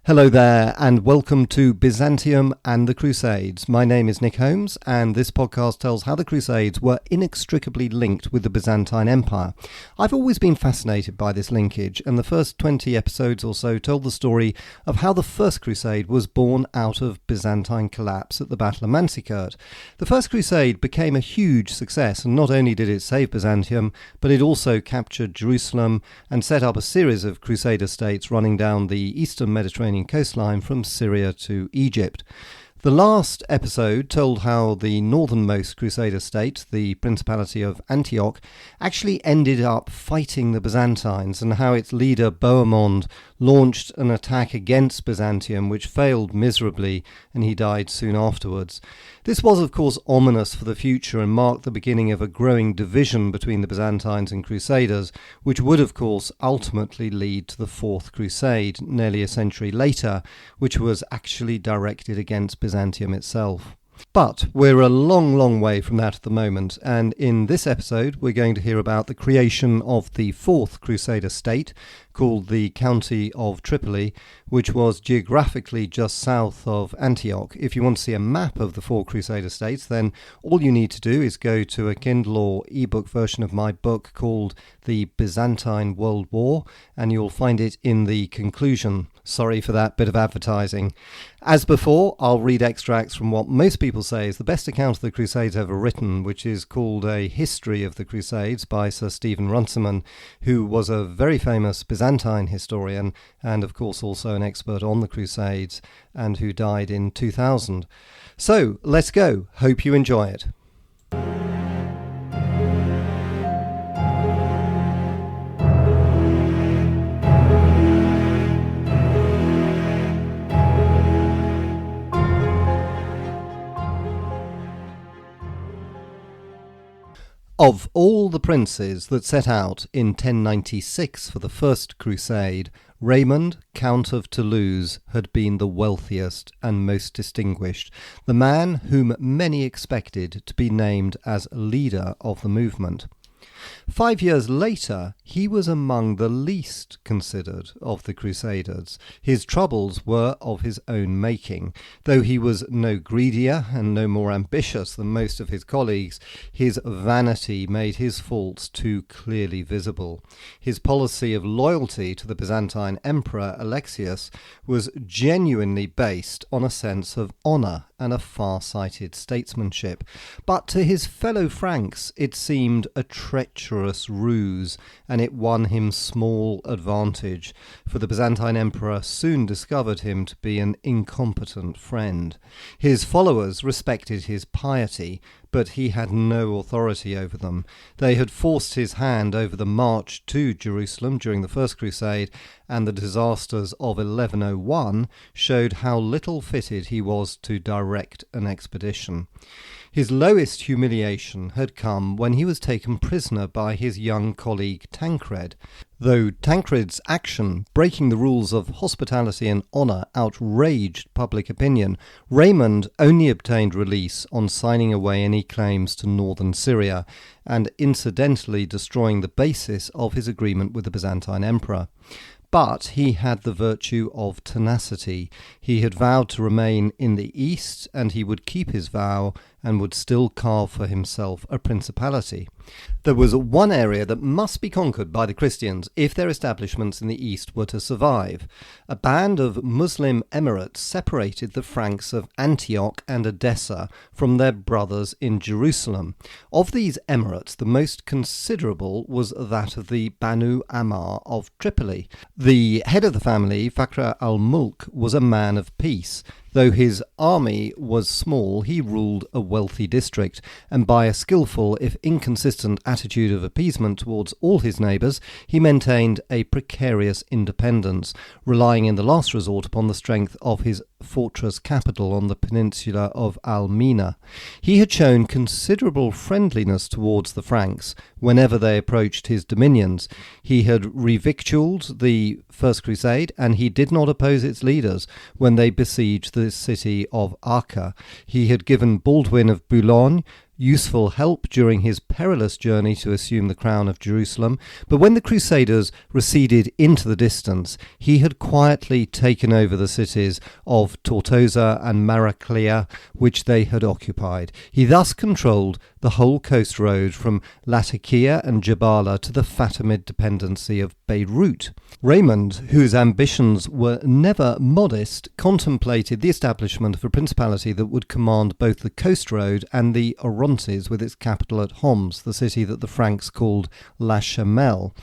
Hello there, and welcome to Byzantium and the Crusades. My name is Nick Holmes, and this podcast tells how the Crusades were inextricably linked with the Byzantine Empire. I've always been fascinated by this linkage, and the first 20 episodes or so told the story of how the First Crusade was born out of Byzantine collapse at the Battle of Manzikert. The First Crusade became a huge success, and not only did it save Byzantium, but it also captured Jerusalem and set up a series of Crusader states running down the eastern Mediterranean coastline from Syria to Egypt. The last episode told how the northernmost Crusader state, the Principality of Antioch, actually ended up fighting the Byzantines, and how its leader Bohemond launched an attack against Byzantium which failed miserably, and he died soon afterwards. This was of course ominous for the future and marked the beginning of a growing division between the Byzantines and Crusaders, which would of course ultimately lead to the Fourth Crusade nearly a century later, which was actually directed against Byzantium itself. But we're a long way from that at the moment, and in this episode we're going to hear about the creation of the Fourth Crusader state, called the County of Tripoli, which was geographically just south of Antioch. If you want to see a map of the four Crusader states, then all you need to do is go to a Kindle or ebook version of my book called The Byzantine World War, and you'll find it in the conclusion. Sorry for that bit of advertising. As before, I'll read extracts from what most people say is the best account of the Crusades ever written, which is called A History of the Crusades by Sir Stephen Runciman, who was a very famous Byzantine historian and of course also an expert on the Crusades, and who died in 2000. So let's go. Hope you enjoy it. Of all the princes that set out in 1096 for the First Crusade, Raymond, Count of Toulouse, had been the wealthiest and most distinguished, the man whom many expected to be named as leader of the movement. 5 years later, he was among the least considered of the Crusaders. His troubles were of his own making. Though he was no greedier and no more ambitious than most of his colleagues, his vanity made his faults too clearly visible. His policy of loyalty to the Byzantine Emperor Alexius was genuinely based on a sense of honour and a far-sighted statesmanship, but to his fellow Franks it seemed a treacherous ruse, and it won him small advantage, for the Byzantine Emperor soon discovered him to be an incompetent friend. His followers respected his piety, but he had no authority over them. They had forced his hand over the march to Jerusalem during the First Crusade, and the disasters of 1101 showed how little fitted he was to direct an expedition. His lowest humiliation had come when he was taken prisoner by his young colleague Tancred. Though Tancred's action, breaking the rules of hospitality and honour, outraged public opinion, Raymond only obtained release on signing away any claims to northern Syria, and incidentally destroying the basis of his agreement with the Byzantine Emperor. But he had the virtue of tenacity. He had vowed to remain in the east, and he would keep his vow and would still carve for himself a principality. There was one area that must be conquered by the Christians if their establishments in the east were to survive. A band of Muslim emirates separated the Franks of Antioch and Edessa from their brothers in Jerusalem. Of these emirates, the most considerable was that of the Banu Ammar of Tripoli. The head of the family, Fakhr al-Mulk, was a man of peace. Though his army was small, he ruled a wealthy district, and by a skillful, if inconsistent, attitude of appeasement towards all his neighbours, he maintained a precarious independence, relying in the last resort upon the strength of his fortress capital on the peninsula of Al-Mina. He had shown considerable friendliness towards the Franks whenever they approached his dominions. He had revictualled the First Crusade, and he did not oppose its leaders when they besieged the city of Acre. He had given Baldwin of Boulogne useful help during his perilous journey to assume the crown of Jerusalem, but when the Crusaders receded into the distance, he had quietly taken over the cities of Tortosa and Maraclea, which they had occupied. He thus controlled the whole coast road from Latakia and Jabala to the Fatimid dependency of Beirut. Raymond, whose ambitions were never modest, contemplated the establishment of a principality that would command both the coast road and the Orontes, with its capital at Homs, the city that the Franks called La Chamelle.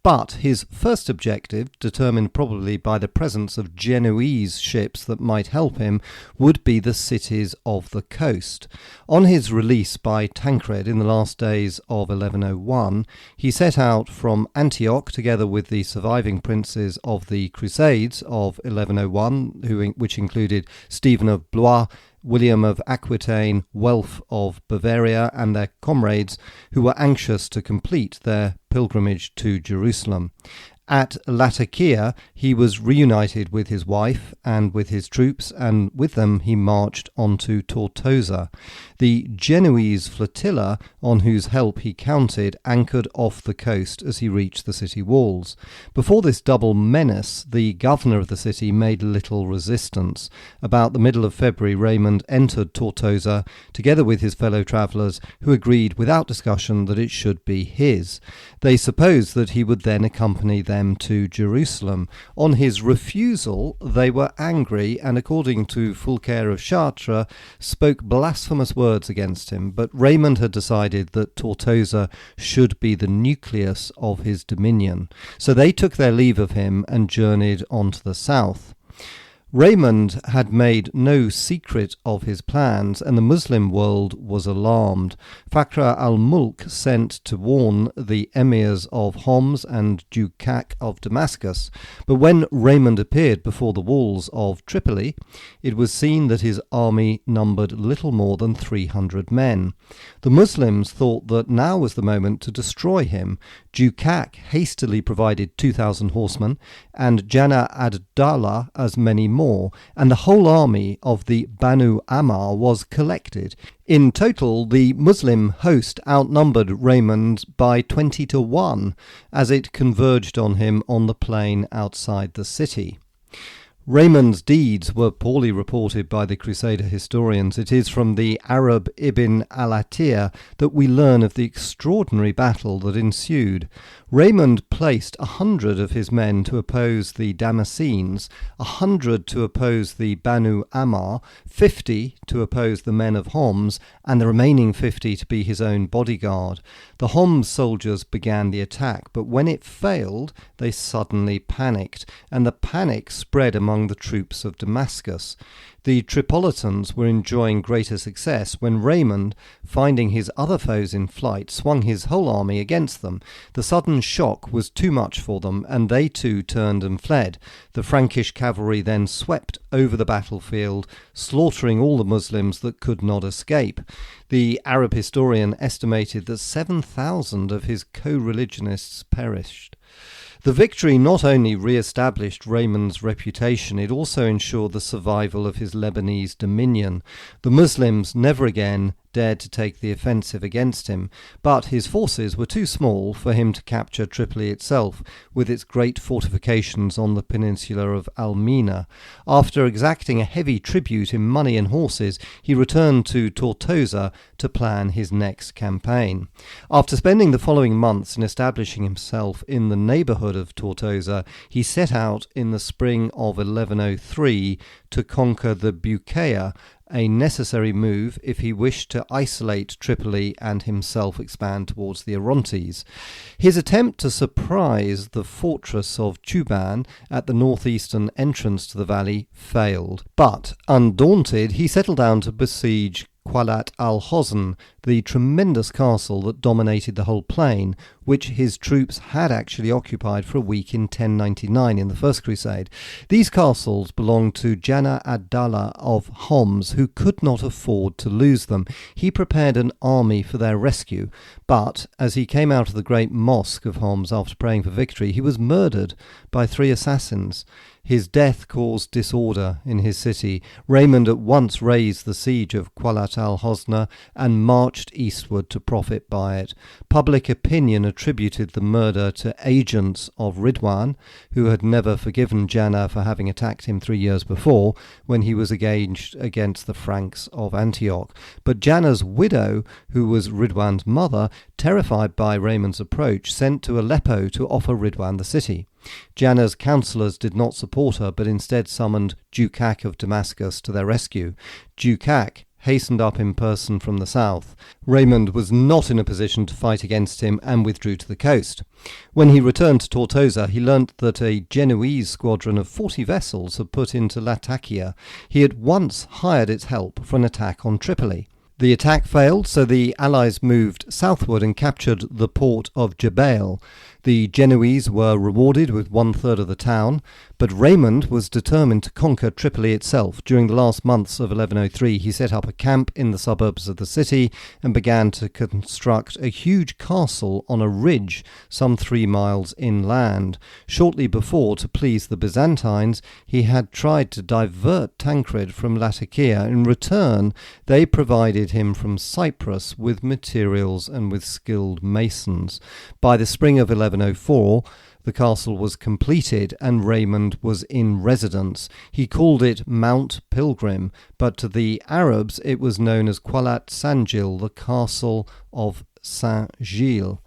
But his first objective, determined probably by the presence of Genoese ships that might help him, would be the cities of the coast. On his release by Tancred in the last days of 1101, he set out from Antioch together with the surviving princes of the Crusades of 1101, which included Stephen of Blois, William of Aquitaine, Welf of Bavaria, and their comrades, who were anxious to complete their pilgrimage to Jerusalem. At Latakia, he was reunited with his wife and with his troops, and with them he marched on to Tortosa. The Genoese flotilla, on whose help he counted, anchored off the coast as he reached the city walls. Before this double menace, the governor of the city made little resistance. About the middle of February, Raymond entered Tortosa, together with his fellow travellers, who agreed without discussion that it should be his. They supposed that he would then accompany them to Jerusalem. On his refusal, they were angry, and according to Fulcher of Chartres, spoke blasphemous words against him. But Raymond had decided that Tortosa should be the nucleus of his dominion. So they took their leave of him and journeyed on to the south. Raymond had made no secret of his plans, and the Muslim world was alarmed. Fakhr al-Mulk sent to warn the emirs of Homs and Dukak of Damascus, but when Raymond appeared before the walls of Tripoli, it was seen that his army numbered little more than 300 men. The Muslims thought that now was the moment to destroy him. Dukak hastily provided 2,000 horsemen, and Jana ad-Dawla as many more, and the whole army of the Banu Ammar was collected. In total, the Muslim host outnumbered Raymond by 20-1, as it converged on him on the plain outside the city. Raymond's deeds were poorly reported by the Crusader historians. It is from the Arab Ibn al-Atir that we learn of the extraordinary battle that ensued. Raymond placed 100 of his men to oppose the Damascenes, 100 to oppose the Banu Ammar, 50 to oppose the men of Homs, and the remaining 50 to be his own bodyguard. The Homs soldiers began the attack, but when it failed, they suddenly panicked, and the panic spread among the troops of Damascus. The Tripolitans were enjoying greater success when Raymond, finding his other foes in flight, swung his whole army against them. The sudden shock was too much for them, and they too turned and fled. The Frankish cavalry then swept over the battlefield, slaughtering all the Muslims that could not escape. The Arab historian estimated that 7,000 of his co-religionists perished. The victory not only re-established Raymond's reputation, it also ensured the survival of his Lebanese dominion. The Muslims never again dared to take the offensive against him, but his forces were too small for him to capture Tripoli itself, with its great fortifications on the peninsula of Almina. After exacting a heavy tribute in money and horses, he returned to Tortosa to plan his next campaign. After spending the following months in establishing himself in the neighbourhood of Tortosa, he set out in the spring of 1103 to conquer the Bucaea, a necessary move if he wished to isolate Tripoli and himself expand towards the Orontes. His attempt to surprise the fortress of Tuban at the northeastern entrance to the valley failed, but undaunted he settled down to besiege Qalat al-Hozn, the tremendous castle that dominated the whole plain, which his troops had actually occupied for a week in 1099 in the First Crusade. These castles belonged to Jana ad-Dawla of Homs, who could not afford to lose them. He prepared an army for their rescue, but as he came out of the great mosque of Homs after praying for victory, he was murdered by 3 assassins. His death caused disorder in his city. Raymond at once raised the siege of Qalat al-Hosna and marched eastward to profit by it. Public opinion attributed the murder to agents of Ridwan, who had never forgiven Jana for having attacked him 3 years before when he was engaged against the Franks of Antioch. But Jana's widow, who was Ridwan's mother, terrified by Raymond's approach, sent to Aleppo to offer Ridwan the city. Jana's counsellors did not support her, but instead summoned Dukak of Damascus to their rescue. Dukak hastened up in person from the south. Raymond was not in a position to fight against him and withdrew to the coast. When he returned to Tortosa, he learnt that a Genoese squadron of 40 vessels had put into Latakia. He at once hired its help for an attack on Tripoli. The attack failed, so the Allies moved southward and captured the port of Jebel. The Genoese were rewarded with 1/3 of the town, but Raymond was determined to conquer Tripoli itself. During the last months of 1103, he set up a camp in the suburbs of the city and began to construct a huge castle on a ridge some 3 miles inland. Shortly before, to please the Byzantines, he had tried to divert Tancred from Latakia. In return, they provided him from Cyprus with materials and with skilled masons. By the spring of 1104, the castle was completed and Raymond was in residence. He called it Mount Pilgrim, but to the Arabs it was known as Qalat Sanjil, the castle of Saint-Gilles.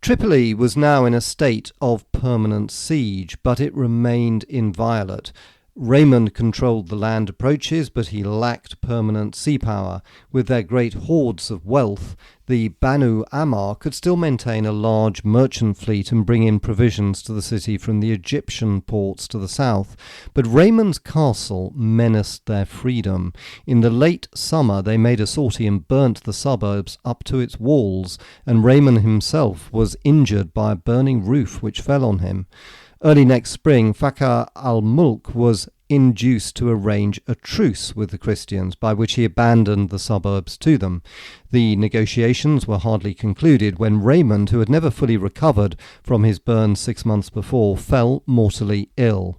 Tripoli was now in a state of permanent siege, but it remained inviolate. Raymond controlled the land approaches, but he lacked permanent sea power. With their great hoards of wealth, the Banu Ammar could still maintain a large merchant fleet and bring in provisions to the city from the Egyptian ports to the south. But Raymond's castle menaced their freedom. In the late summer, they made a sortie and burnt the suburbs up to its walls, and Raymond himself was injured by a burning roof which fell on him. Early next spring, Fakhr al-Mulk was induced to arrange a truce with the Christians, by which he abandoned the suburbs to them. The negotiations were hardly concluded when Raymond, who had never fully recovered from his burn 6 months before, fell mortally ill.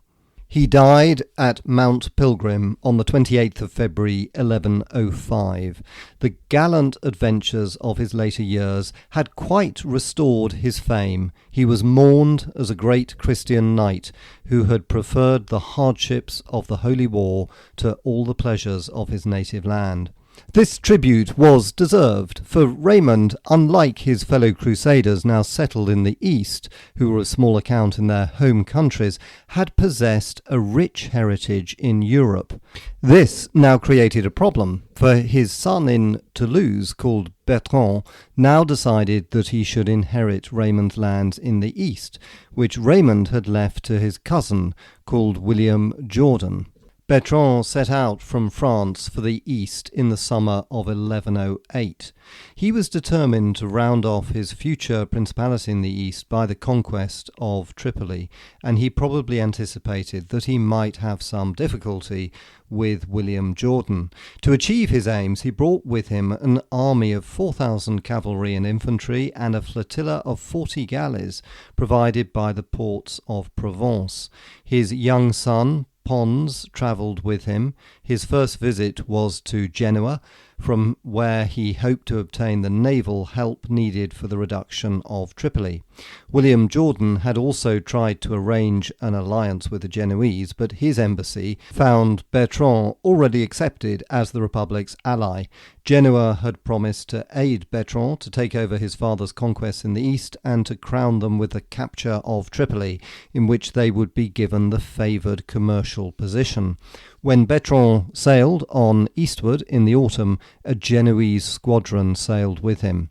He died at Mount Pilgrim on the 28th of February 1105. The gallant adventures of his later years had quite restored his fame. He was mourned as a great Christian knight who had preferred the hardships of the Holy War to all the pleasures of his native land. This tribute was deserved, for Raymond, unlike his fellow Crusaders now settled in the East, who were of small account in their home countries, had possessed a rich heritage in Europe. This now created a problem, for his son in Toulouse, called Bertrand, now decided that he should inherit Raymond's lands in the East, which Raymond had left to his cousin, called William Jordan. Bertrand set out from France for the East in the summer of 1108. He was determined to round off his future principality in the East by the conquest of Tripoli, and he probably anticipated that he might have some difficulty with William Jordan. To achieve his aims, he brought with him an army of 4,000 cavalry and infantry and a flotilla of 40 galleys provided by the ports of Provence. His young son, Pons, travelled with him. His first visit was to Genoa, from where he hoped to obtain the naval help needed for the reduction of Tripoli. William Jordan had also tried to arrange an alliance with the Genoese, but his embassy found Bertrand already accepted as the Republic's ally. Genoa had promised to aid Bertrand to take over his father's conquests in the east and to crown them with the capture of Tripoli, in which they would be given the favoured commercial position. When Bertrand sailed on eastward in the autumn, a Genoese squadron sailed with him.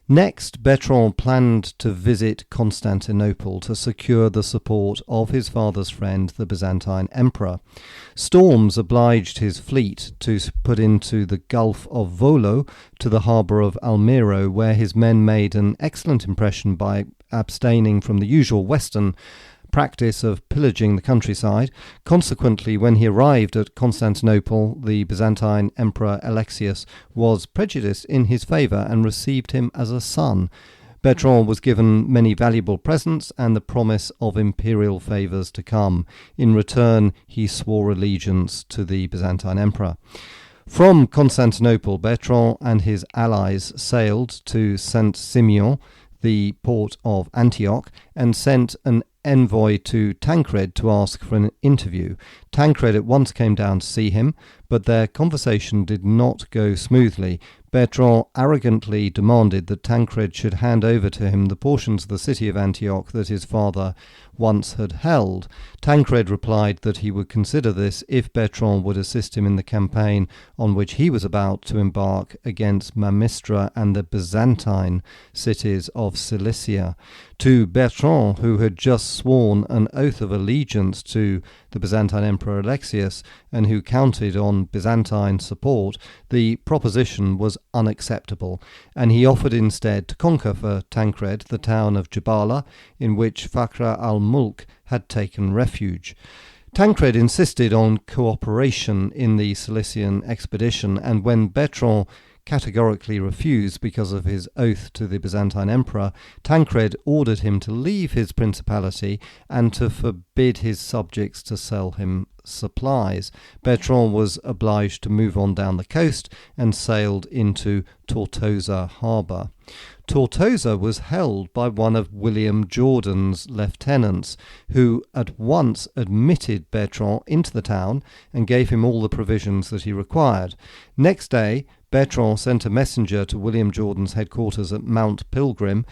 Next, Bertrand planned to visit Constantinople to secure the support of his father's friend, the Byzantine Emperor. Storms obliged his fleet to put into the Gulf of Volo to the harbour of Almero, where his men made an excellent impression by abstaining from the usual Western practice of pillaging the countryside. Consequently, when he arrived at Constantinople, the Byzantine Emperor Alexius was prejudiced in his favour and received him as a son. Bertrand was given many valuable presents and the promise of imperial favours to come. In return, he swore allegiance to the Byzantine Emperor. From Constantinople, Bertrand and his allies sailed to Saint Simeon, the port of Antioch, and sent an envoy to Tancred to ask for an interview. Tancred at once came down to see him, but their conversation did not go smoothly. Bertrand arrogantly demanded that Tancred should hand over to him the portions of the city of Antioch that his father once had held. Tancred replied that he would consider this if Bertrand would assist him in the campaign on which he was about to embark against Mamistra and the Byzantine cities of Cilicia. To Bertrand, who had just sworn an oath of allegiance to the Byzantine Emperor Alexius and who counted on Byzantine support, the proposition was unacceptable, and he offered instead to conquer for Tancred the town of Jabala, in which Fakhr al-Mulk had taken refuge. Tancred insisted on cooperation in the Cilician expedition, and when Bertrand categorically refused because of his oath to the Byzantine Emperor, Tancred ordered him to leave his principality and to forbid his subjects to sell him supplies. Bertrand was obliged to move on down the coast and sailed into Tortosa harbour. Tortosa was held by one of William Jordan's lieutenants, who at once admitted Bertrand into the town and gave him all the provisions that he required. Next day, Bertrand sent a messenger to William Jordan's headquarters at Mount Pilgrim,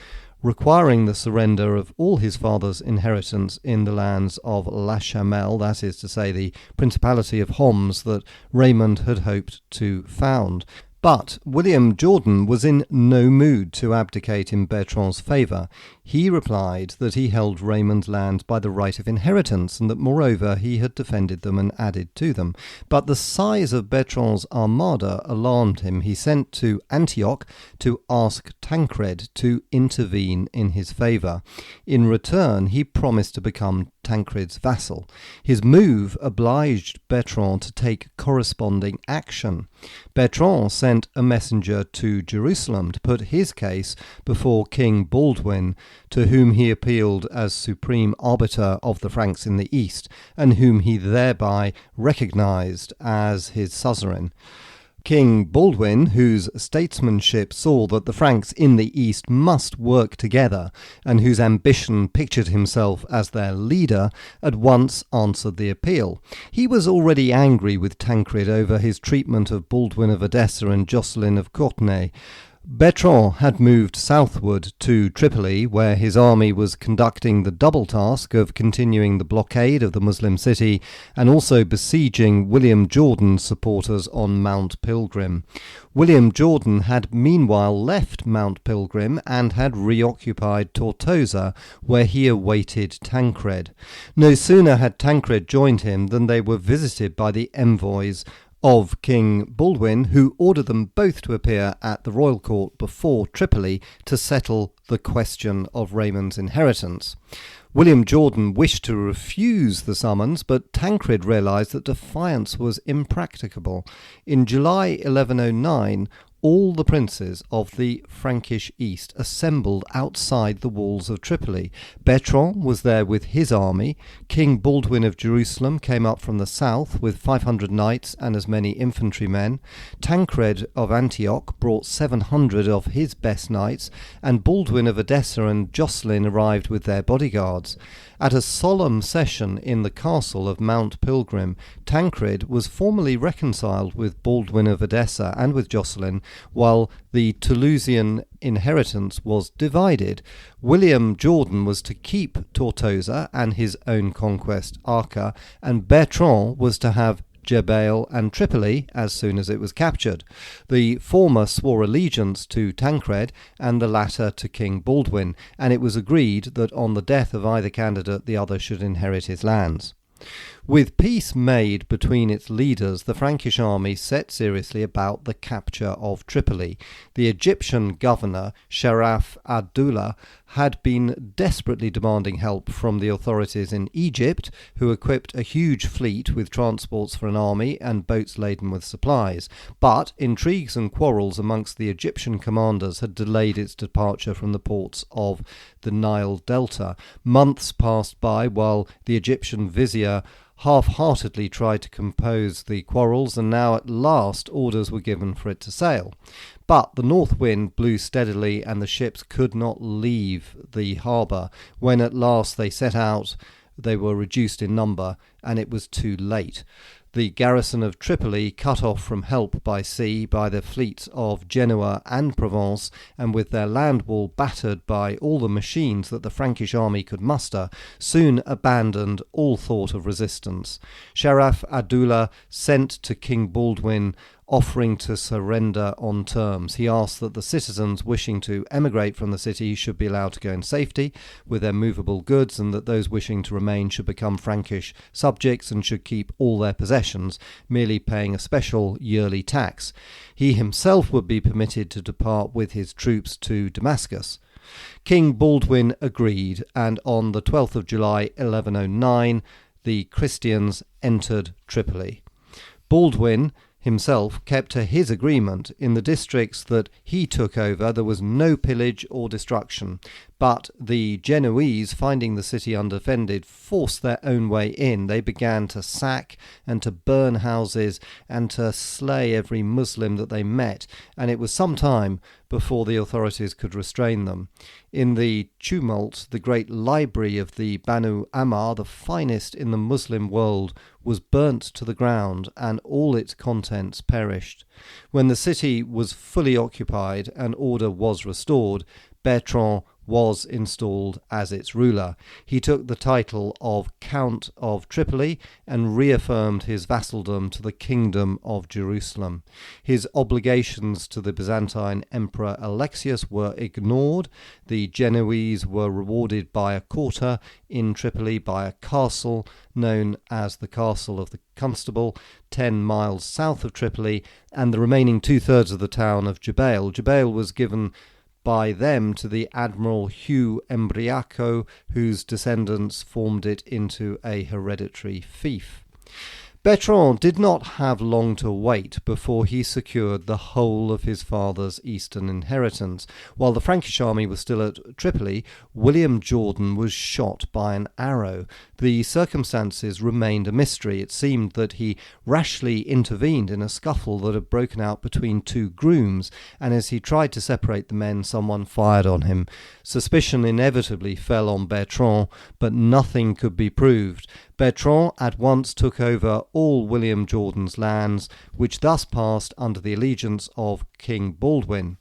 requiring the surrender of all his father's inheritance in the lands of La Chamelle, that is to say, the Principality of Homs that Raymond had hoped to found. But William Jordan was in no mood to abdicate in Bertrand's favour. He replied that he held Raymond's lands by the right of inheritance, and that moreover he had defended them and added to them. But the size of Bertrand's armada alarmed him. He sent to Antioch to ask Tancred to intervene in his favour. In return, he promised to become Tancred's vassal. His move obliged Bertrand to take corresponding action. Bertrand sent a messenger to Jerusalem to put his case before King Baldwin, to whom he appealed as supreme arbiter of the Franks in the east, and whom he thereby recognized as his suzerain. King Baldwin, whose statesmanship saw that the Franks in the east must work together, and whose ambition pictured himself as their leader, at once answered the appeal. He was already angry with Tancred over his treatment of Baldwin of Edessa and Jocelyn of Courtenay. Bertrand had moved southward to Tripoli, where his army was conducting the double task of continuing the blockade of the Muslim city and also besieging William Jordan's supporters on Mount Pilgrim. William Jordan had meanwhile left Mount Pilgrim and had reoccupied Tortosa, where he awaited Tancred. No sooner had Tancred joined him than they were visited by the envoys of King Baldwin, who ordered them both to appear at the royal court before Tripoli to settle the question of Raymond's inheritance. William Jordan wished to refuse the summons, but Tancred realised that defiance was impracticable. In July 1109, all the princes of the Frankish East assembled outside the walls of Tripoli. Bertrand was there with his army. King Baldwin of Jerusalem came up from the south with 500 knights and as many infantrymen. Tancred of Antioch brought 700 of his best knights, and Baldwin of Edessa and Jocelyn arrived with their bodyguards. At a solemn session in the castle of Mount Pilgrim, Tancred was formally reconciled with Baldwin of Edessa and with Jocelyn, while the Toulousian inheritance was divided. William Jordan was to keep Tortosa and his own conquest Acre, and Bertrand was to have Jebel and Tripoli as soon as it was captured. The former swore allegiance to Tancred and the latter to King Baldwin, and it was agreed that on the death of either candidate the other should inherit his lands. With peace made between its leaders, the Frankish army set seriously about the capture of Tripoli. The Egyptian governor, Sharaf ad-Dawla, had been desperately demanding help from the authorities in Egypt, who equipped a huge fleet with transports for an army and boats laden with supplies. But intrigues and quarrels amongst the Egyptian commanders had delayed its departure from the ports of the Nile Delta. Months passed by while the Egyptian vizier half-heartedly tried to compose the quarrels, and now at last orders were given for it to sail. But the north wind blew steadily and the ships could not leave the harbour. When at last they set out, they were reduced in number, and it was too late. The garrison of Tripoli, cut off from help by sea by the fleets of Genoa and Provence, and with their land wall battered by all the machines that the Frankish army could muster, soon abandoned all thought of resistance. Sharaf ad-Dawla sent to King Baldwin offering to surrender on terms. He asked that the citizens wishing to emigrate from the city should be allowed to go in safety with their movable goods, and that those wishing to remain should become Frankish subjects and should keep all their possessions, merely paying a special yearly tax. He himself would be permitted to depart with his troops to Damascus. King Baldwin agreed, and on the 12th of July 1109 the Christians entered Tripoli. Baldwin himself kept to his agreement. In the districts that he took over there was no pillage or destruction, but the Genoese, finding the city undefended, forced their own way in. They began to sack and to burn houses and to slay every Muslim that they met, and it was some time before the authorities could restrain them. In the tumult, the great library of the Banu Ammar, the finest in the Muslim world, was burnt to the ground, and all its contents perished. When the city was fully occupied and order was restored, Bertrand was installed as its ruler. He took the title of Count of Tripoli and reaffirmed his vassaldom to the Kingdom of Jerusalem. His obligations to the Byzantine Emperor Alexius were ignored. The Genoese were rewarded by a quarter in Tripoli, by a castle known as the Castle of the Constable, 10 miles south of Tripoli, and the remaining two-thirds of the town of Jubail. Jubail was given by them to the Admiral Hugh Embriaco, whose descendants formed it into a hereditary fief. Bertrand did not have long to wait before he secured the whole of his father's eastern inheritance. While the Frankish army was still at Tripoli, William Jordan was shot by an arrow. The circumstances remained a mystery. It seemed that he rashly intervened in a scuffle that had broken out between two grooms, and as he tried to separate the men, someone fired on him. Suspicion inevitably fell on Bertrand, but nothing could be proved. Bertrand at once took over all William Jordan's lands, which thus passed under the allegiance of King Baldwin.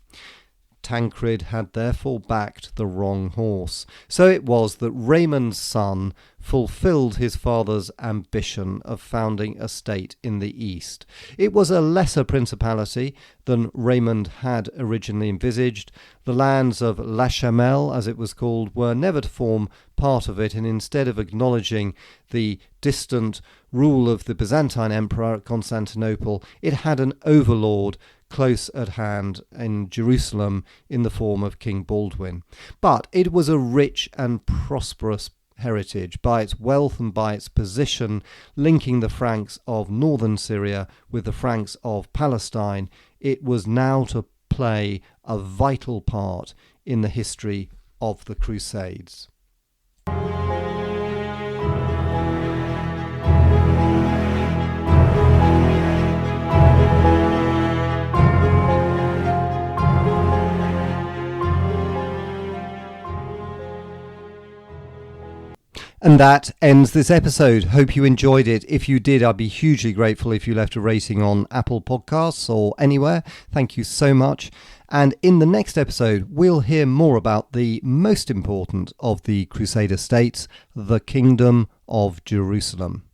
Tancred had therefore backed the wrong horse. So it was that Raymond's son fulfilled his father's ambition of founding a state in the east. It was a lesser principality than Raymond had originally envisaged. The lands of La Chamelle, as it was called, were never to form part of it, and instead of acknowledging the distant rule of the Byzantine Emperor at Constantinople, it had an overlord close at hand in Jerusalem in the form of King Baldwin. But it was a rich and prosperous heritage by its wealth and by its position linking the Franks of northern Syria with the Franks of Palestine. It was now to play a vital part in the history of the Crusades. And that ends this episode. Hope you enjoyed it. If you did, I'd be hugely grateful if you left a rating on Apple Podcasts or anywhere. Thank you so much. And in the next episode, we'll hear more about the most important of the Crusader states, the Kingdom of Jerusalem.